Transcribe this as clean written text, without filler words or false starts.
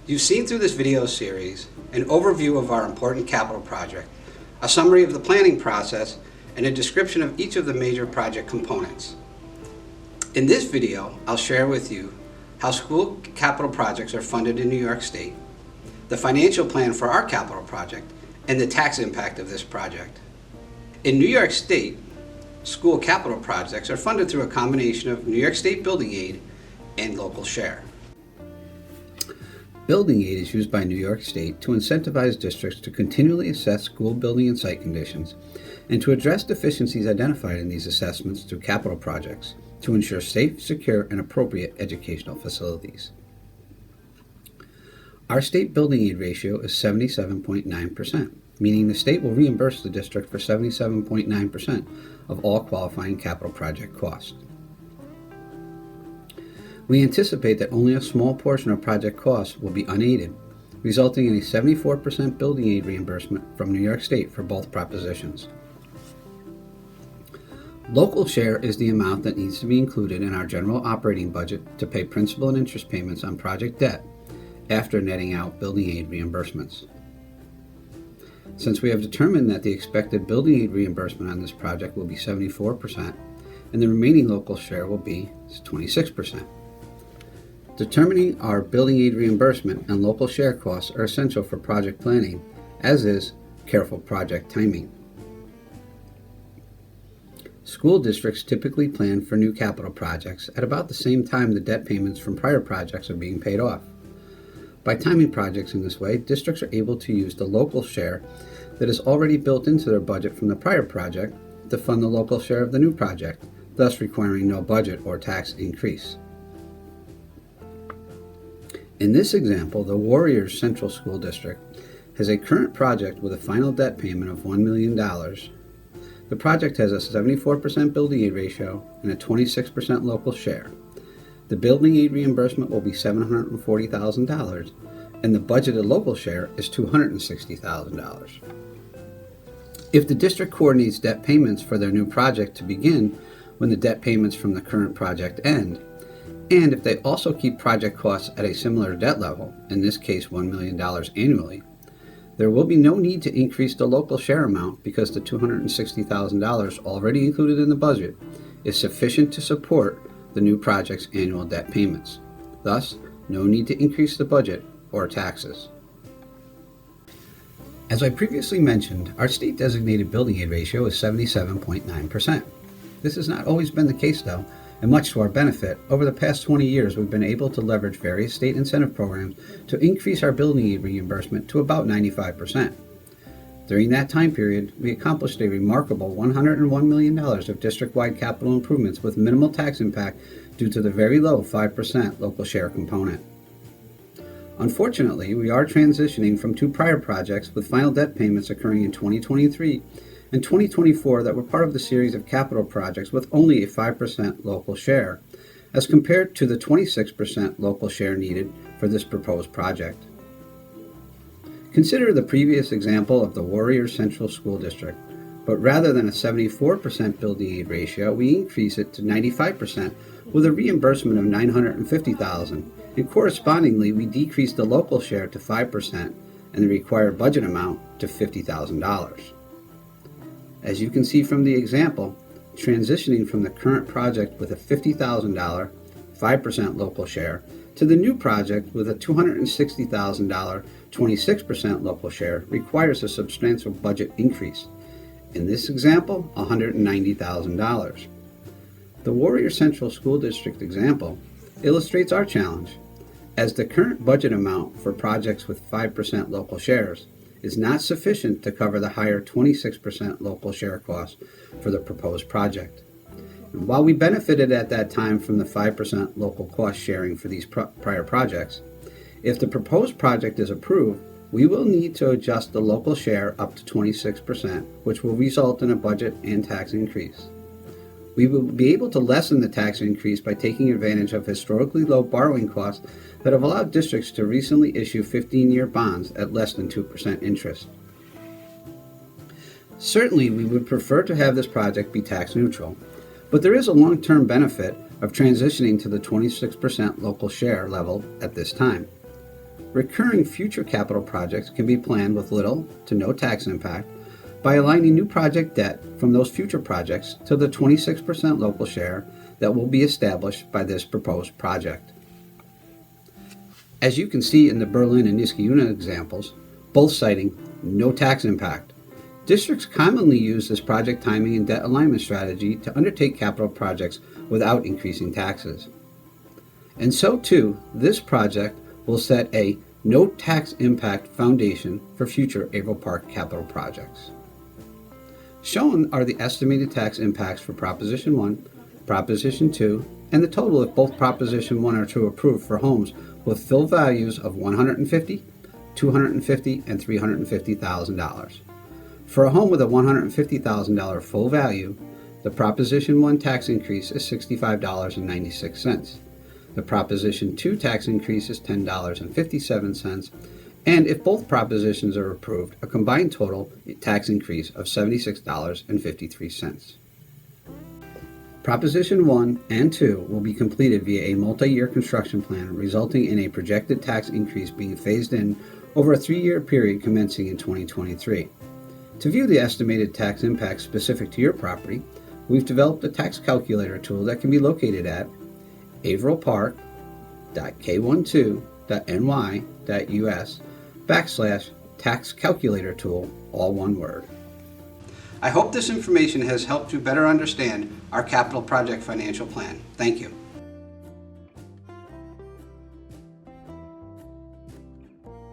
You've seen through this video series an overview of our important capital project, a summary of the planning process, and a description of each of the major project components. In this video, I'll share with you how school capital projects are funded in New York State, the financial plan for our capital project, and the tax impact of this project. In New York State, school capital projects are funded through a combination of New York State building aid and local share. Building aid is used by New York State to incentivize districts to continually assess school building and site conditions and to address deficiencies identified in these assessments through capital projects to ensure safe, secure, and appropriate educational facilities. Our state building aid ratio is 77.9%, meaning the state will reimburse the district for 77.9% of all qualifying capital project costs. We anticipate that only a small portion of project costs will be unaided, resulting in a 74% building aid reimbursement from New York State for both propositions. Local share is the amount that needs to be included in our general operating budget to pay principal and interest payments on project debt after netting out building aid reimbursements. Since we have determined that the expected building aid reimbursement on this project will be 74% and the remaining local share will be 26%. Determining our building aid reimbursement and local share costs are essential for project planning, as is careful project timing. School districts typically plan for new capital projects at about the same time the debt payments from prior projects are being paid off. By timing projects in this way, districts are able to use the local share that is already built into their budget from the prior project to fund the local share of the new project, thus requiring no budget or tax increase. In this example, the Warriors Central School District has a current project with a final debt payment of $1 million. The project has a 74% building aid ratio and a 26% local share. The building aid reimbursement will be $740,000, and the budgeted local share is $260,000. If the district coordinates debt payments for their new project to begin when the debt payments from the current project end, and if they also keep project costs at a similar debt level, in this case $1 million annually, there will be no need to increase the local share amount because the $260,000 already included in the budget is sufficient to support the new project's annual debt payments. Thus, no need to increase the budget or taxes. As I previously mentioned, our state designated building aid ratio is 77.9%. This has not always been the case though, and much to our benefit, over the past 20 years we've been able to leverage various state incentive programs to increase our building aid reimbursement to about 95%. During that time period, we accomplished a remarkable $101 million of district-wide capital improvements with minimal tax impact due to the very low 5% local share component. Unfortunately, we are transitioning from two prior projects with final debt payments occurring in 2023 and 2024 that were part of the series of capital projects with only a 5% local share, as compared to the 26% local share needed for this proposed project. Consider the previous example of the Warriors Central School District, but rather than a 74% building aid ratio, we increase it to 95% with a reimbursement of $950,000, and correspondingly we decrease the local share to 5% and the required budget amount to $50,000. As you can see from the example, transitioning from the current project with a $50,000, 5% local share, to the new project with a $260,000, 26% local share requires a substantial budget increase. In this example, $190,000. The Warrior Central School District example illustrates our challenge, as the current budget amount for projects with 5% local shares is not sufficient to cover the higher 26% local share cost for the proposed project. And while we benefited at that time from the 5% local cost sharing for these prior projects, if the proposed project is approved, we will need to adjust the local share up to 26%, which will result in a budget and tax increase. We will be able to lessen the tax increase by taking advantage of historically low borrowing costs that have allowed districts to recently issue 15-year bonds at less than 2% interest. Certainly, we would prefer to have this project be tax neutral, but there is a long-term benefit of transitioning to the 26% local share level at this time. recurring future capital projects can be planned with little to no tax impact by aligning new project debt from those future projects to the 26% local share that will be established by this proposed project. As you can see in the Berlin and Niskayuna examples, both citing no tax impact, districts commonly use this project timing and debt alignment strategy to undertake capital projects without increasing taxes. And so too, this project will set a no tax impact foundation for future Averill Park capital projects. Shown are the estimated tax impacts for Proposition 1, Proposition 2, and the total if both Proposition 1 or 2 approved for homes with fill values of $150,000, $250,000, and $350,000. For a home with a $150,000 full value, the Proposition 1 tax increase is $65.96. The Proposition 2 tax increase is $10.57, and if both propositions are approved, a combined total tax increase of $76.53. Proposition 1 and 2 will be completed via a multi-year construction plan, resulting in a projected tax increase being phased in over a 3-year period commencing in 2023. To view the estimated tax impacts specific to your property, we've developed a tax calculator tool that can be located at averillpark.k12.ny.us/tax calculator tool, all one word. I hope this information has helped you better understand our capital project financial plan. Thank you.